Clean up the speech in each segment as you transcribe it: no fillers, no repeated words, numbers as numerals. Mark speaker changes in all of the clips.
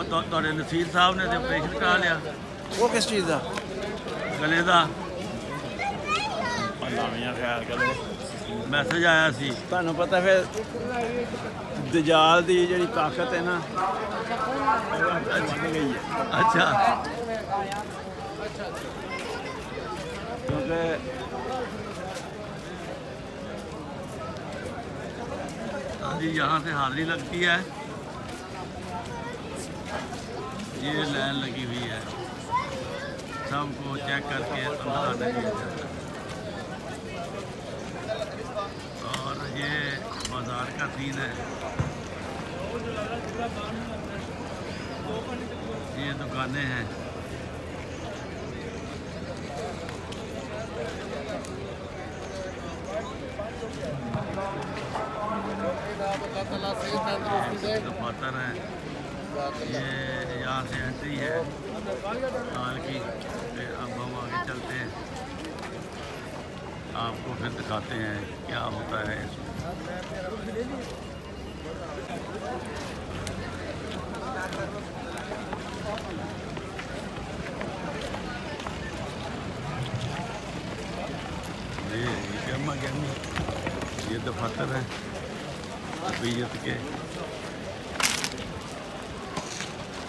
Speaker 1: ਤੁਹਾਡੇ ਨਸੀਰ ਸਾਹਿਬ ਨੇ ਤੇ ਆਪਰੇਸ਼ਨ ਕਰਾ ਲਿਆ।
Speaker 2: ਉਹ ਕਿਸ ਚੀਜ਼ ਦਾ?
Speaker 1: ਗਲੇ ਦਾ
Speaker 2: ਨਵੀਆਂ ਖੈਰ ਕਰੋ।
Speaker 1: ਮੈਸੇਜ ਆਇਆ ਸੀ।
Speaker 2: ਤੁਹਾਨੂੰ ਪਤਾ ਫਿਰ ਦਜਾਲ ਦੀ ਜਿਹੜੀ ਤਾਕਤ ਹੈ ਨਾ ਵੱਧ ਗਈ ਹੈ।
Speaker 1: अच्छा
Speaker 2: क्योंकि
Speaker 1: हाँ जी यहाँ से हाजिरी लगती है। ये लाइन लगी हुई है, सबको चेक करके अंदर आने दिया जाता है। और ये बाजार का सीन है, ये दुकानें हैं। दफातर है, ये यहाँ से एंट्री है माल की। फिर अब हम आगे चलते हैं, आपको फिर दिखाते हैं क्या होता है ये दफातर है तबीयत के।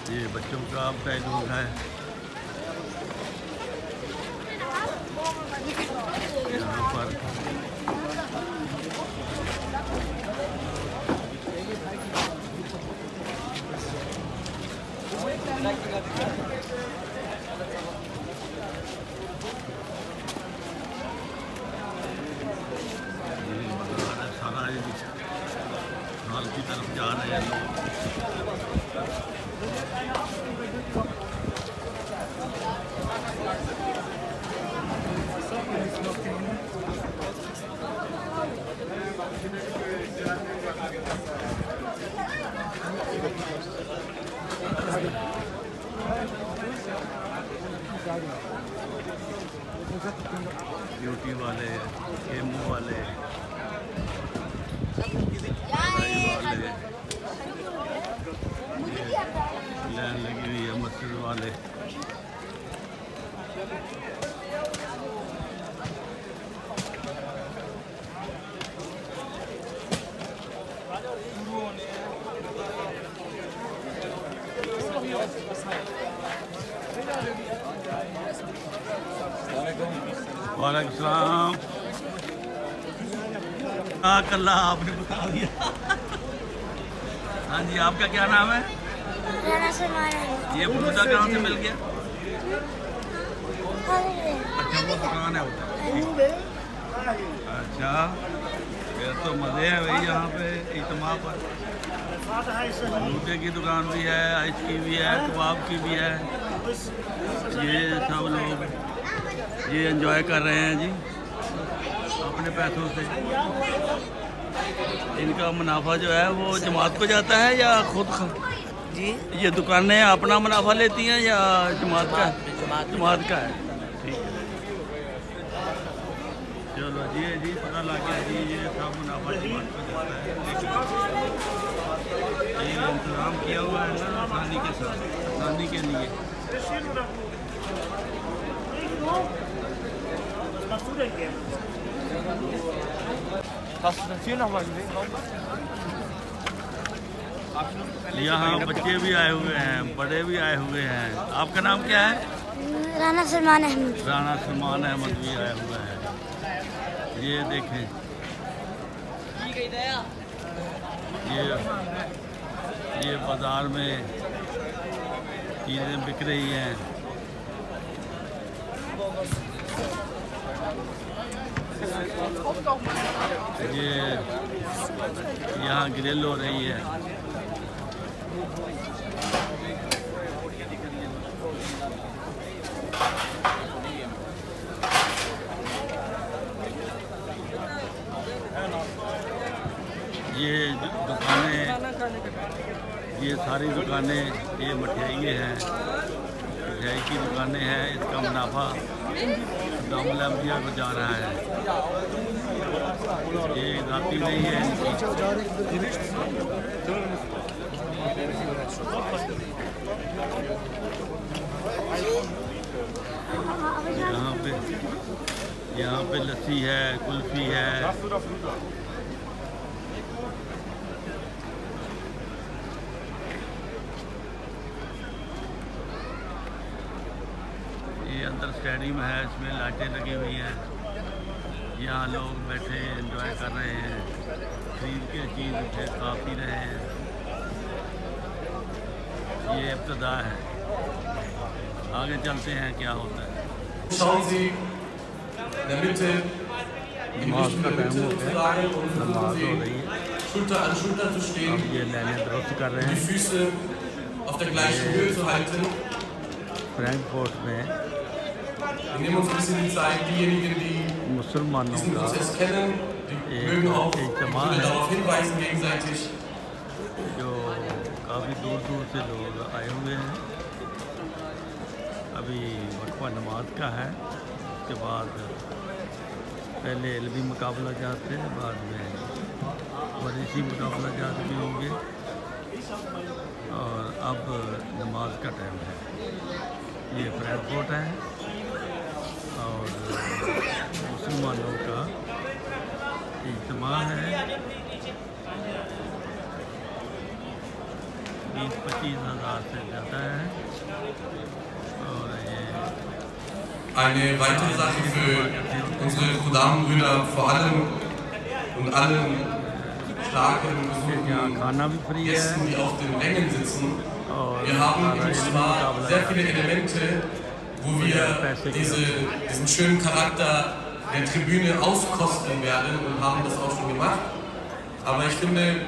Speaker 1: ये बच्चों का बैलून है, यहाँ पर सारा हाल की तरफ जा रहे हैं लोग। ब्यूटी वाले, केमू वाले, लाइन लगी हुई है मस्जिद वाले। वालेकुम सलाम। कल्ला आपने बता दिया। हाँ जी, आपका क्या नाम है? ये फलूदा कहाँ से मिल गया? अच्छा, वो दुकान है उधर। अच्छा, फिर तो मज़े हैं भाई यहाँ पे इज्तिमा पर। फलूदे की दुकान भी है, आइस की भी है, कबाब की भी है। ये सब लोग ये एंजॉय कर रहे हैं जी अपने पैसों से। इनका मुनाफा जो है वो जमात को जाता है या खुद जी? ये दुकानें अपना मुनाफा लेती हैं या जमात का? जमात का है। ठीक है, चलो जी पता लग गया जी। ये सब मुनाफा जमात को जाता है, लेकिन ये इंतज़ाम किया हुआ है ना आसानी के साथ, आसानी के लिए। यहाँ बच्चे भी आए हुए हैं, बड़े भी आए हुए हैं। आपका नाम क्या है?
Speaker 3: राना सलमान अहमद।
Speaker 1: राना सलमान अहमद भी आया हुआ है। ये देखें, ये बाज़ार में चीज़ें बिक रही हैं। ये यहाँ ग्रिल हो रही है। ये दुकानें, ये सारी दुकानें, ये मिठाई हैं, मिठाई की दुकानें हैं। इसका मुनाफा दामुल अंबिया को जा रहा है। ये जाती नहीं है इनकी। यहाँ पे लस्सी है, कुल्फी है। ये अंदर स्टेडियम है, इसमें लाइटें लगी हुई हैं। यहाँ लोग बैठे एंजॉय कर रहे हैं, खरीद के चीज़ उठे खा पी रहे हैं। ये इब्तिदा है, आगे चलते हैं क्या होता है।
Speaker 4: Schauen Sie in der Mitte, in der Mitte zu sagen und versuchen Sie Schulter an Schulter zu stehen und die Füße auf der gleichen Höhe zu halten.
Speaker 1: Frankfurt में
Speaker 4: Wir nehmen uns ein bisschen die Zeit, diejenigen, die diesen Prozess kennen, die mögen auch darauf hinweisen gegenseitig.
Speaker 1: जो काफ़ी दूर दूर से लोग आए हुए हैं। अभी वक्फा नमाज का है, उसके बाद पहले इल्मी मुकाबला जात थे, बाद में वरीसी मुकाबला जात भी होंगे और अब नमाज का टाइम है। ये फ्रैंकफर्ट है और मुसलमानों का इज्तिमा है। 20-25 हज़ार से ज़्यादा है। और ये
Speaker 4: Eine weitere Sache für unsere Khuddam-Brüder, vor allem und allen starken, gesunden Gästen, die auf den Rängen sitzen. Wir haben zwar sehr viele Elemente, wo wir diesen schönen Charakter der Tribüne auskosten werden und haben das auch schon gemacht. Aber ich finde,